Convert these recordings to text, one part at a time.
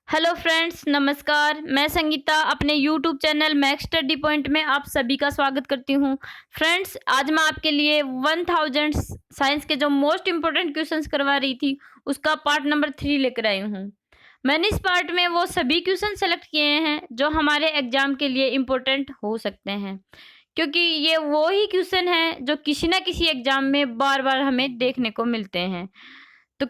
Hello friends, नमस्कार। मैं संगीता अपने YouTube channel max study point में आप सभी का स्वागत करती हूं। फ्रेंड्स, आज मैं आपके लिए 1000 साइंस के जो मोस्ट इम्पोर्टेंट क्वेश्चंस करवा रही थी उसका पार्ट नंबर 3 लेकर आई हूं। मैंने इस पार्ट में वो सभी क्वेश्चन सेलेक्ट किए हैं जो हमारे एग्जाम के लिए इम्पोर्टेंट हो सकते हैं, क्योंकि ये वो ही क्वेश्चन हैं जो किसी ना किसी एग्जाम में बार बार हमें देखने को मिलते हैं। तो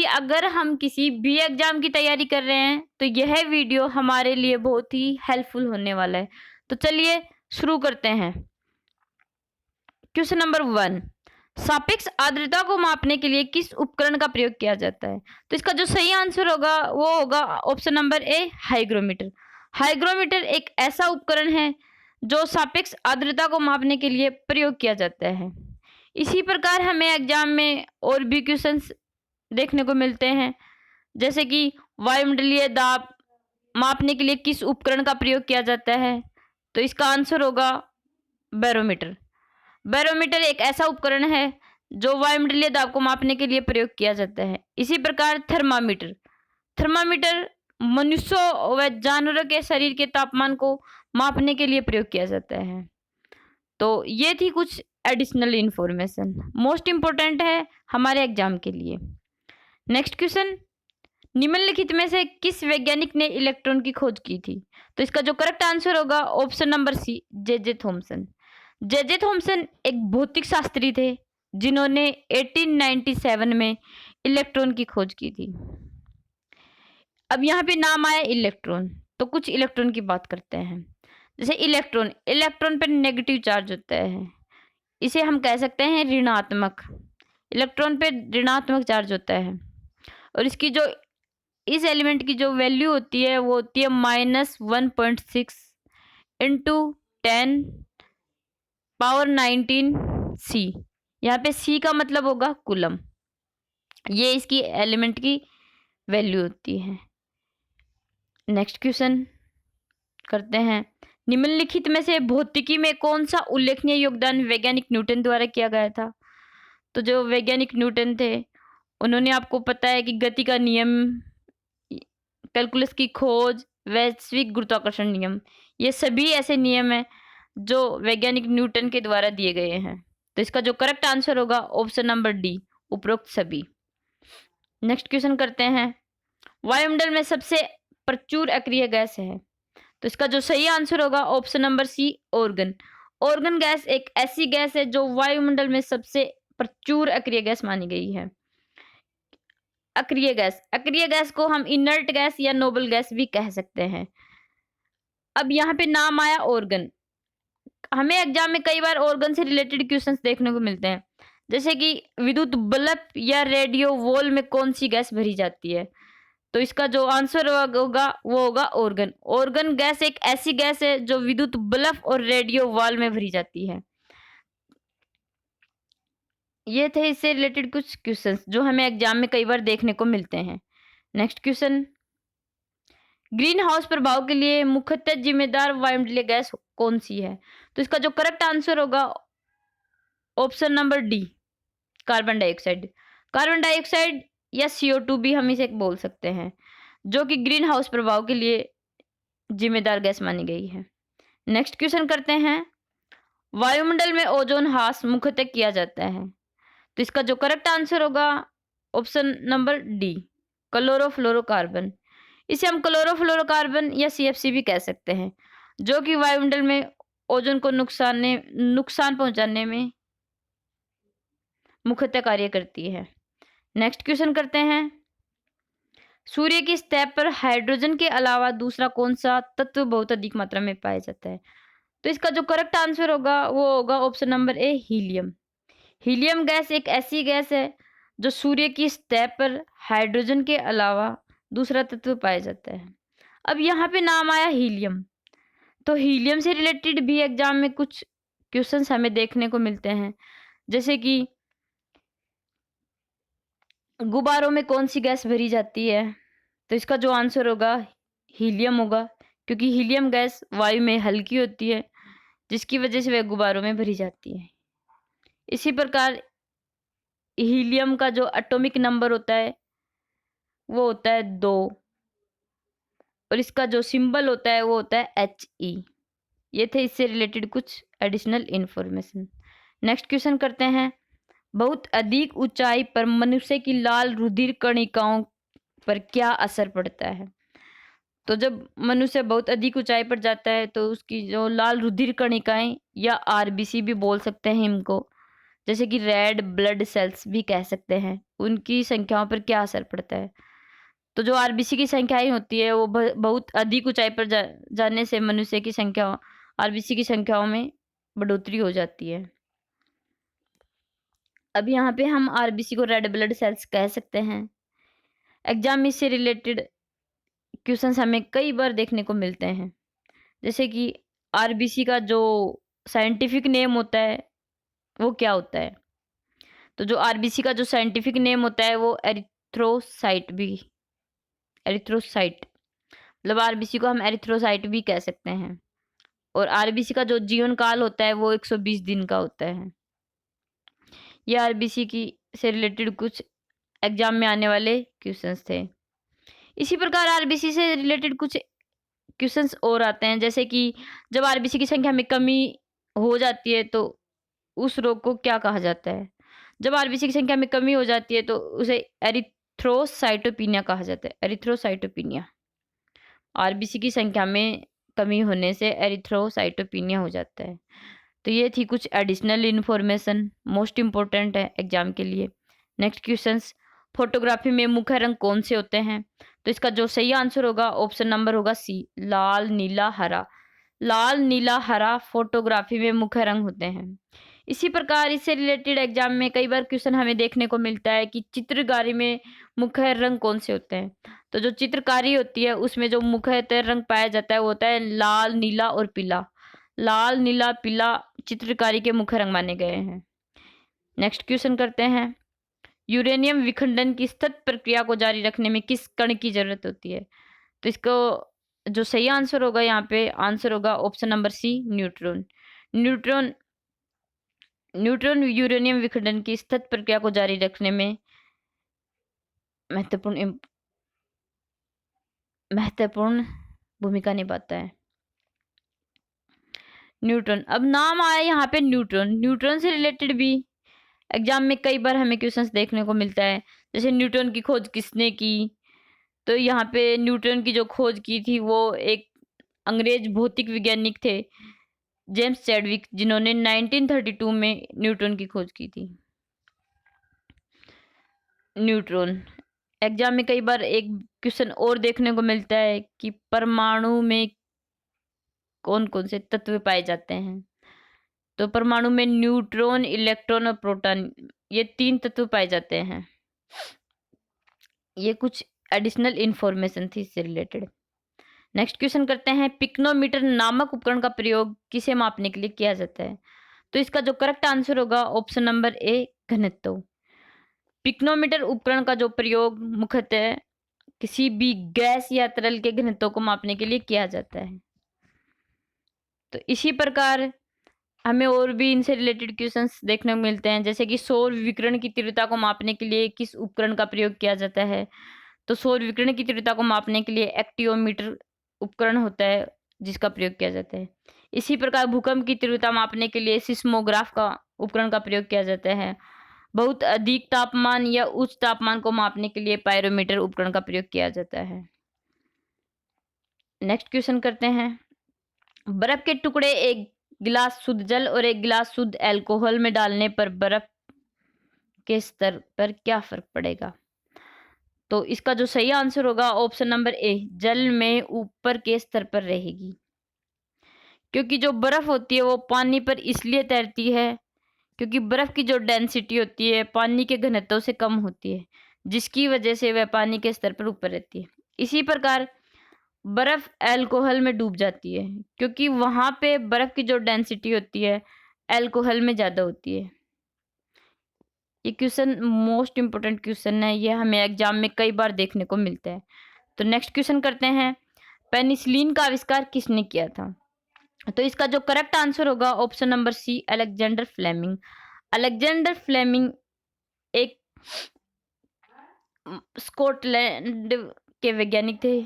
अगर हम किसी भी एग्जाम की तैयारी कर रहे हैं तो यह वीडियो हमारे लिए बहुत ही हेल्पफुल होने वाला है। तो चलिए शुरू करते हैं। क्वेश्चन नंबर 1, सापेक्ष आर्द्रता को मापने के लिए किस उपकरण का प्रयोग किया जाता है? तो इसका जो सही आंसर होगा वो होगा option number A, hygrometer. Hygrometer एक ऐसा उपकरण है जो सापेक्ष आर्द्रता को मापने के लिए प्रयोग किया जाता है। इसी प्रकार हमें एग्जाम में और भी क्वेश्चंस देखने को मिलते हैं, जैसे कि वायुमंडलीय दाब मापने के लिए किस उपकरण का प्रयोग किया जाता है? तो इसका आंसर होगा बैरोमीटर। बैरोमीटर एक ऐसा उपकरण है जो वायुमंडलीय दाब को मापने के लिए प्रयोग किया जाता है। इसी प्रकार थर्मामीटर। थर्मामीटर मनुष्यों व जानवरों के शरीर के तापमान को मापने के लिए प्रयोग किया जाता है। तो ये थी कुछ एडिशनल इंफॉर्मेशन, मोस्ट इंपॉर्टेंट है हमारे एग्जाम के लिए। नेक्स्ट क्वेश्चन, निम्नलिखित में से किस वैज्ञानिक ने इलेक्ट्रॉन की खोज की थी? तो इसका जो करेक्ट आंसर होगा option number C, J Thomson. J Thomson एक भौतिक शास्त्री थे जिन्होंने 1897 में इलेक्ट्रॉन की खोज की थी। अब यहाँ पे नाम आया इलेक्ट्रॉन, तो कुछ इलेक्ट्रॉन की बात करते हैं। जैसे इलेक्ट्रॉन, इलेक्ट्रॉन पर नेगेटिव चार्ज होता है, इसे हम कह सकते हैं ऋणात्मक। इलेक्ट्रॉन पे ऋणात्मक चार्ज होता है और इसकी जो इस एलिमेंट की जो वैल्यू होती है वो होती है -1.6 इंटू 10⁻19 सी। यहाँ पे सी का मतलब होगा कूलम। ये इसकी एलिमेंट की वैल्यू होती है। नेक्स्ट क्वेश्चन करते हैं, निम्नलिखित में से भौतिकी में कौन सा उल्लेखनीय योगदान वैज्ञानिक न्यूटन द्वारा किया गया था? तो जो वैज्ञानिक न्यूटन थे उन्होंने, आपको पता है कि गति का नियम, कैलकुलस की खोज, वैश्विक गुरुत्वाकर्षण नियम, ये सभी ऐसे नियम हैं जो वैज्ञानिक न्यूटन के द्वारा दिए गए हैं। तो इसका जो करेक्ट आंसर होगा ऑप्शन नंबर डी, उपरोक्त सभी। नेक्स्ट क्वेश्चन करते हैं, वायुमंडल में सबसे प्रचुर अक्रिय गैस है? तो इसका जो सही आंसर होगा option number C, argon. Argon gas एक ऐसी गैस है जो वायुमंडल में सबसे प्रचुर अक्रिय गैस मानी गई है। अक्रिय गैस को हम इनर्ट गैस या नोबल गैस भी कह सकते हैं। अब यहाँ पे नाम आया ऑर्गन। हमें एग्जाम में कई बार ऑर्गन से रिलेटेड क्वेश्चंस देखने को मिलते हैं, जैसे कि विद्युत बल्ब या रेडियो वॉल में कौन सी गैस भरी जाती है? तो इसका जो आंसर होगा वो होगा ऑर्गन। ऑर्गन गैस एक ऐसी गैस है जो विद्युत बल्ब और रेडियो वॉल में भरी जाती है। ये थे इससे रिलेटेड कुछ क्वेश्चंस जो हमें एग्जाम में कई बार देखने को मिलते हैं। नेक्स्ट क्वेश्चन, ग्रीन हाउस प्रभाव के लिए मुख्यतः जिम्मेदार वायुमंडलीय गैस कौन सी है? तो इसका जो करेक्ट आंसर होगा option number D, carbon dioxide. Carbon dioxide या CO2 भी हम इसे बोल सकते हैं, जो कि ग्रीन हाउस प्रभाव के लिए जिम्मेदार गैस मानी गई है। नेक्स्ट क्वेश्चन करते हैं, वायुमंडल में ओजोन ह्रास मुख्यतः किया जाता है? तो इसका जो करेक्ट आंसर होगा ऑप्शन नंबर डी, क्लोरोफ्लोरोकार्बन। इसे हम क्लोरोफ्लोरोकार्बन या CFC भी कह सकते हैं, जो कि वायुमंडल में ओजोन को नुकसान पहुंचाने में मुख्यतः कार्य करती है। नेक्स्ट क्वेश्चन करते हैं, सूर्य की सतह पर हाइड्रोजन के अलावा दूसरा कौन सा तत्व बहुत अधिक मात्रा में पाया जाता है? तो इसका जो करेक्ट आंसर होगा वो होगा option number A, helium. Helium gas एक ऐसी गैस है जो सूर्य की सतह पर हाइड्रोजन के अलावा दूसरा तत्व पाया जाता है। अब यहाँ पे नाम आया हीलियम, तो हीलियम से रिलेटेड भी एग्जाम में कुछ क्वेश्चंस हमें देखने को मिलते हैं, जैसे कि गुब्बारों में कौन सी गैस भरी जाती है? तो इसका जो आंसर होगा हीलियम होगा, क्योंकि हीलियम गैस वायु में हल्की होती है जिसकी वजह से वह गुब्बारों में भरी जाती है। इसी प्रकार हीलियम का जो एटॉमिक नंबर होता है वो होता है 2। और इसका जो सिंबल होता है वो होता है HE। ये थे इससे रिलेटेड कुछ एडिशनल इंफॉर्मेशन। नेक्स्ट क्वेश्चन करते हैं। बहुत अधिक ऊंचाई पर मनुष्य की लाल रुधिर कणिकाओं पर क्या असर पड़ता है? तो जब मनुष्य बहुत अधिक ऊंचाई पर जाता है तो उसकी जो लाल रुधिर कणिकाएं या आरबीसी भी बोल सकते हैं इनको, जैसे कि रेड ब्लड सेल्स भी कह सकते हैं, उनकी संख्याओं पर क्या असर पड़ता है? तो जो आरबीसी की संख्याएं होती है वो बहुत अधिक ऊंचाई पर जाने से मनुष्य की संख्या आरबीसी की संख्याओं में बढ़ोतरी हो जाती है। अब यहाँ पे हम आरबीसी को रेड ब्लड सेल्स कह सकते हैं। एग्जाम में इससे रिलेटेड क्वेश्चंस हमें कई बार देखने को मिलते हैं, जैसे कि आरबीसी का जो साइंटिफिक नेम होता है वो क्या होता है? तो जो आरबीसी का जो साइंटिफिक नेम होता है वो एरिथ्रोसाइट, मतलब आरबीसी को हम एरिथ्रोसाइट भी कह सकते हैं। और आरबीसी का जो जीवन काल होता है वो 120 दिन का होता है। ये आरबीसी की से रिलेटेड कुछ एग्जाम में आने वाले क्वेश्चंस थे। इसी प्रकार आरबीसी से रिलेटेड कुछ क्वेश्चंस और आते हैं, जैसे कि जब आरबीसी की संख्या में कमी हो जाती है तो उस रोग को क्या कहा जाता है? जब आरबीसी की संख्या में कमी हो जाती है तो उसे एरिथ्रोसाइटोपिनिया कहा जाता है। एरिथ्रोसाइटोपिनिया, आरबीसी की संख्या में कमी होने से एरिथ्रोसाइटोपिनिया हो जाता है। तो ये थी कुछ एडिशनल इन्फॉर्मेशन, मोस्ट इम्पोर्टेंट है एग्जाम के लिए। Next questions. फोटोग्राफी में मुख्य रंग कौन से होते हैं? तो इसका जो सही आंसर होगा ऑप्शन नंबर होगा सी, लाल नीला हरा। लाल नीला हरा फोटोग्राफी में मुख्य रंग होते हैं। इसी प्रकार इससे रिलेटेड एग्जाम में कई बार क्वेश्चन हमें देखने को मिलता है कि चित्रकारी में मुख्य रंग कौन से होते हैं? तो जो चित्रकारी होती है उसमें जो मुख्यतः रंग पाया जाता है वो होता है लाल नीला और पीला। लाल नीला पीला चित्रकारी के मुख्य रंग माने गए हैं। नेक्स्ट क्वेश्चन करते हैं। यूरेनियम विखंडन की सतत प्रक्रिया को जारी रखने में किस कण की जरूरत होती है? तो इसको जो सही आंसर होगा यहाँ पे आंसर होगा option number C, neutron. Neutron neutron uranium विखंडन की सतत प्रक्रिया को जारी रखने में महत्वपूर्ण भूमिका निभाता है। न्यूट्रॉन, अब नाम आया यहाँ पे न्यूट्रॉन। न्यूट्रॉन से रिलेटेड भी एग्जाम में कई बार हमें क्वेश्चंस देखने को मिलता है, जैसे न्यूट्रॉन की खोज किसने की? तो यहाँ पे न्यूट्रॉन की जो खोज की थी वो एक अंग्रेज भौतिक वैज्ञानिक थे, जेम्स चैडविक, जिन्होंने 1932 में न्यूट्रॉन की खोज की थी। न्यूट्रॉन, एग्जाम में कई बार एक क्वेश्चन और देखने को मिलता है कि परमाणु में कौन कौन से तत्व पाए जाते हैं? तो परमाणु में न्यूट्रॉन, इलेक्ट्रॉन और प्रोटॉन, ये 3 तत्व पाए जाते हैं। ये कुछ एडिशनल इंफॉर्मेशन थी इससे रिलेटेड। नेक्स्ट क्वेश्चन करते हैं। पिक्नोमीटर नामक उपकरण का प्रयोग किसे मापने के लिए किया जाता है? तो इसका जो करेक्ट आंसर होगा ऑप्शन नंबर ए, घनत्व। पिक्नोमीटर उपकरण का जो प्रयोग मुख्यतः किसी भी गैस या तरल के घनत्व को मापने के लिए किया जाता है। तो इसी प्रकार हमें और भी इनसे रिलेटेड क्वेश्चंस देखने को मिलते हैं, जैसे कि सौर विकिरण की तीव्रता को मापने के लिए किस उपकरण का प्रयोग किया जाता है? तो सौर विकिरण की तीव्रता को मापने के लिए एक्टियोमीटर उपकरण होता है जिसका प्रयोग किया जाता है। इसी प्रकार भूकंप की तीव्रता मापने के लिए सिस्मोग्राफ का उपकरण का प्रयोग किया जाता है। बहुत अधिक तापमान या उच्च तापमान को मापने के लिए पायरोमीटर उपकरण का प्रयोग किया जाता है। नेक्स्ट क्वेश्चन करते हैं। बर्फ के टुकड़े एक गिलास शुद्ध जल और एक गिलास शुद्ध अल्कोहल में डालने पर बर्फ के स्तर पर क्या फर्क पड़ेगा? तो इसका जो सही आंसर होगा ऑप्शन नंबर ए, जल में ऊपर के स्तर पर रहेगी, क्योंकि जो बर्फ होती है वो पानी पर इसलिए तैरती है क्योंकि बर्फ की जो डेंसिटी होती है पानी के घनत्व से कम होती है, जिसकी वजह से वह पानी के स्तर पर ऊपर रहती है। इसी प्रकार बर्फ अल्कोहल में डूब जाती है क्योंकि वहां पे बर्फ की जो डेंसिटी होती है अल्कोहल में ज्यादा होती है। ये क्वेश्चन मोस्ट इंपोर्टेंट क्वेश्चन है, ये हमें एग्जाम में कई बार देखने को मिलता है। तो नेक्स्ट क्वेश्चन करते हैं। पेनिसिलिन का आविष्कार किसने किया था? तो इसका जो करेक्ट आंसर होगा option number C, Alexander Fleming. Alexander Fleming एक स्कॉटलैंड के वैज्ञानिक थे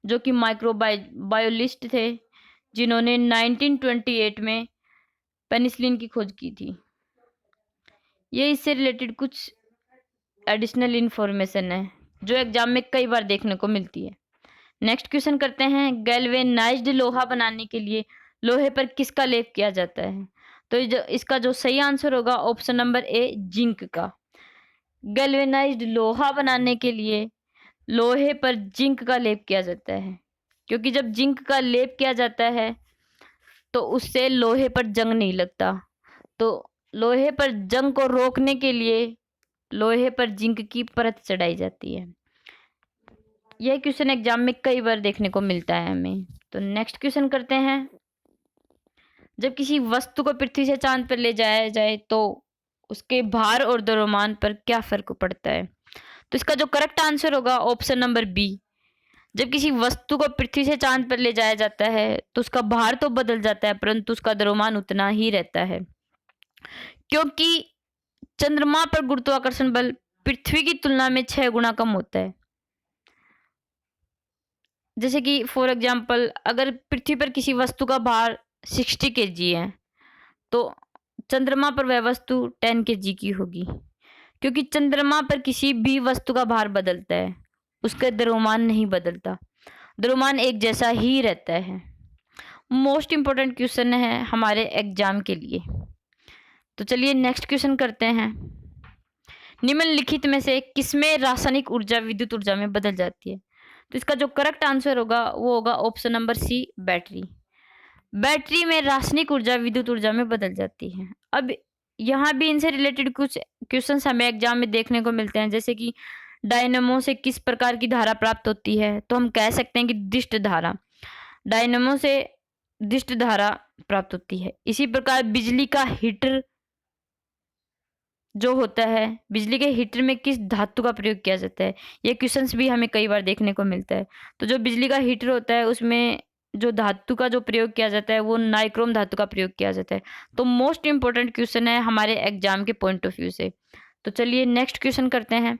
जो कि बायोलिस्ट थे, जिन्होंने 1928 में पेनिसिलिन की खोज की थी। ये इससे रिलेटेड कुछ एडिशनल इंफॉर्मेशन है जो एग्जाम में कई बार देखने को मिलती है। नेक्स्ट क्वेश्चन करते हैं, गैल्वेनाइज्ड लोहा बनाने के लिए लोहे पर किसका लेप किया जाता है? तो इसका जो सही आंसर होगा ऑप्शन नंबर ए, जिंक का। गैल्वेनाइज्ड लोहा बनाने के लिए लोहे पर जिंक का लेप किया जाता है, क्योंकि जब जिंक का लेप किया जाता है तो उससे लोहे पर जंग नहीं लगता। तो लोहे पर जंग को रोकने के लिए लोहे पर जिंक की परत चढ़ाई जाती है। यह क्वेश्चन एग्जाम में कई बार देखने को मिलता है हमें। तो नेक्स्ट क्वेश्चन करते हैं, जब किसी वस्तु को पृथ्वी से चांद पर ले जाया जाए तो उसके भार और द्रव्यमान पर क्या फर्क पड़ता है? तो इसका जो करेक्ट आंसर होगा ऑप्शन नंबर बी। जब किसी वस्तु को पृथ्वी से चांद पर ले जाया जाता है तो उसका भार तो बदल जाता है, परंतु उसका द्रव्यमान उतना ही रहता है, क्योंकि चंद्रमा पर गुरुत्वाकर्षण बल पृथ्वी की तुलना में 6 गुना कम होता है। जैसे कि फॉर एग्जाम्पल, अगर पृथ्वी पर किसी वस्तु का भार 60 kg है तो चंद्रमा पर वह वस्तु 10 kg की होगी, क्योंकि चंद्रमा पर किसी भी वस्तु का भार बदलता है, उसका द्रव्यमान नहीं बदलता, द्रव्यमान एक जैसा ही रहता है। मोस्ट इंपॉर्टेंट क्वेश्चन है हमारे एग्जाम के लिए। तो चलिए नेक्स्ट क्वेश्चन करते हैं, निम्नलिखित में से किसमें रासायनिक ऊर्जा विद्युत ऊर्जा में बदल जाती है? तो इसका जो करेक्ट आंसर होगा वो होगा option number C, battery. Battery में रासायनिक ऊर्जा विद्युत ऊर्जा में बदल जाती है। अब यहाँ भी इनसे रिलेटेड कुछ क्वेश्चंस हमें एग्जाम में देखने को मिलते हैं, जैसे कि डायनेमो से किस प्रकार की धारा प्राप्त होती है? तो हम कह सकते हैं कि दिष्ट धारा, डायनेमो से दिष्ट धारा प्राप्त होती है। इसी प्रकार बिजली का हीटर जो होता है, बिजली के हीटर में किस धातु का प्रयोग किया जाता है? ये क्वेश्चंस भी हमें कई बार देखने को मिलता है। तो जो बिजली का हीटर होता है उसमें जो धातु का जो प्रयोग किया जाता है वो नाइक्रोम धातु का प्रयोग किया जाता है। तो मोस्ट इंपॉर्टेंट क्वेश्चन है हमारे एग्जाम के पॉइंट ऑफ व्यू से। तो चलिए नेक्स्ट क्वेश्चन करते हैं,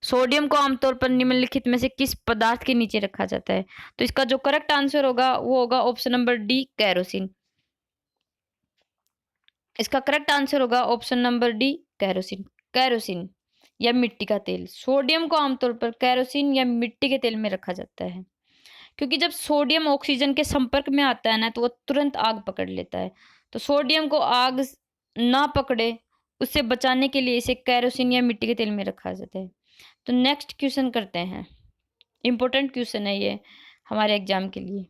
सोडियम को आमतौर पर निम्नलिखित में से किस पदार्थ के नीचे रखा जाता है? तो इसका जो करेक्ट आंसर होगा वो होगा ऑप्शन नंबर डी, कैरोसिन। इसका करेक्ट आंसर होगा option number D, kerosene. Kerosene या मिट्टी का तेल, सोडियम को आमतौर पर कैरोसिन या मिट्टी के तेल में रखा जाता है, क्योंकि जब सोडियम ऑक्सीजन के संपर्क में आता है ना तो वो तुरंत आग पकड़ लेता है। तो सोडियम को आग ना पकड़े उससे बचाने के लिए इसे कैरोसिन या मिट्टी के तेल में रखा जाता है। तो नेक्स्ट क्वेश्चन करते हैं, इंपॉर्टेंट क्वेश्चन है ये हमारे एग्जाम के लिए।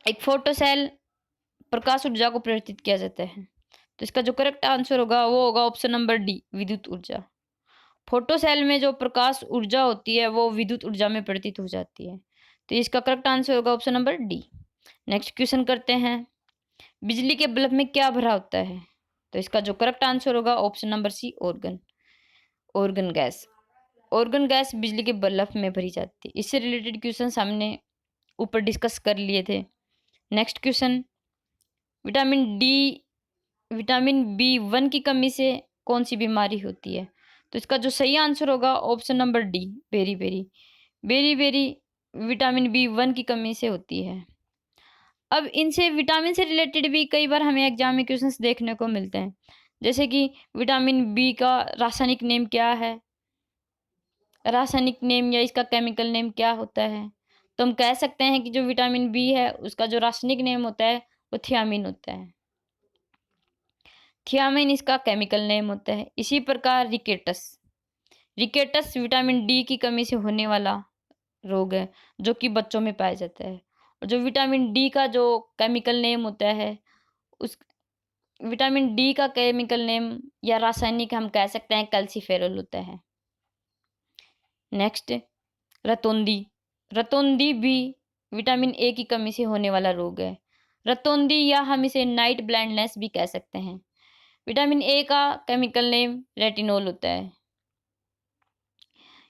एक फोटो सेल प्रकाश ऊर्जा को परिवर्तित किया जाता है, तो इसका जो करेक्ट आंसर होगा वो होगा ऑप्शन नंबर डी, विद्युत ऊर्जा। फोटो सेल में जो प्रकाश ऊर्जा होती है वो विद्युत ऊर्जा में परिवर्तित हो जाती है, तो इसका करेक्ट आंसर होगा option number D. Next question करते हैं, बिजली के बल्ब में क्या भरा होता है? तो इसका जो करेक्ट आंसर होगा option number C, argon. Argon gas, argon gas बिजली के बल्ब में भरी जाती है। इससे रिलेटेड क्वेश्चन हमने ऊपर डिस्कस कर लिए थे। नेक्स्ट क्वेश्चन, विटामिन B1 की कमी से कौन सी बीमारी होती है? तो इसका जो सही आंसर होगा option number D, beriberi vitamin B1 की कमी से होती है। अब इनसे विटामिन से रिलेटेड भी कई बार हमें एग्जाम में क्वेश्चंस देखने को मिलते हैं, जैसे कि विटामिन बी का रासायनिक नेम क्या है, रासायनिक नेम या इसका केमिकल नेम क्या होता है? तो हम कह सकते हैं कि जो विटामिन बी है उसका जो रासायनिक नेम होता है वो थियामिन होता है। थियामिन इसका केमिकल नेम होता है। इसी प्रकार रिकेटस विटामिन डी की कमी से होने वाला रोग है जो कि बच्चों में पाया जाता है। और जो विटामिन डी का जो केमिकल नेम होता है, उस विटामिन डी का केमिकल नेम या रासायनिक हम कह सकते हैं कैल्सीफेरॉल होता है। नेक्स्ट, रतौंधी भी विटामिन ए की कमी से होने वाला रोग है। रतौंधी या हम इसे नाइट ब्लाइंडनेस भी कह सकते हैं। विटामिन ए का केमिकल नेम रेटिनोल होता है।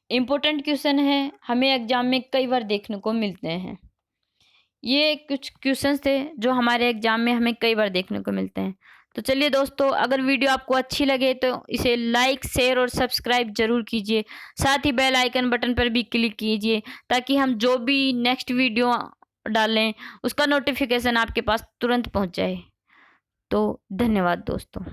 इम्पोर्टेंट क्वेश्चन है, हमें एग्जाम में कई बार देखने को मिलते हैं। ये कुछ क्वेश्चंस थे जो हमारे एग्जाम में हमें कई बार देखने को मिलते हैं। तो चलिए दोस्तों, अगर वीडियो आपको अच्छी लगे तो इसे लाइक, शेयर और सब्सक्राइब ज़रूर कीजिए। साथ ही बेल आइकन बटन पर भी क्लिक कीजिए ताकि हम जो भी नेक्स्ट वीडियो डालें उसका नोटिफिकेशन आपके पास तुरंत पहुंच जाए। तो धन्यवाद दोस्तों।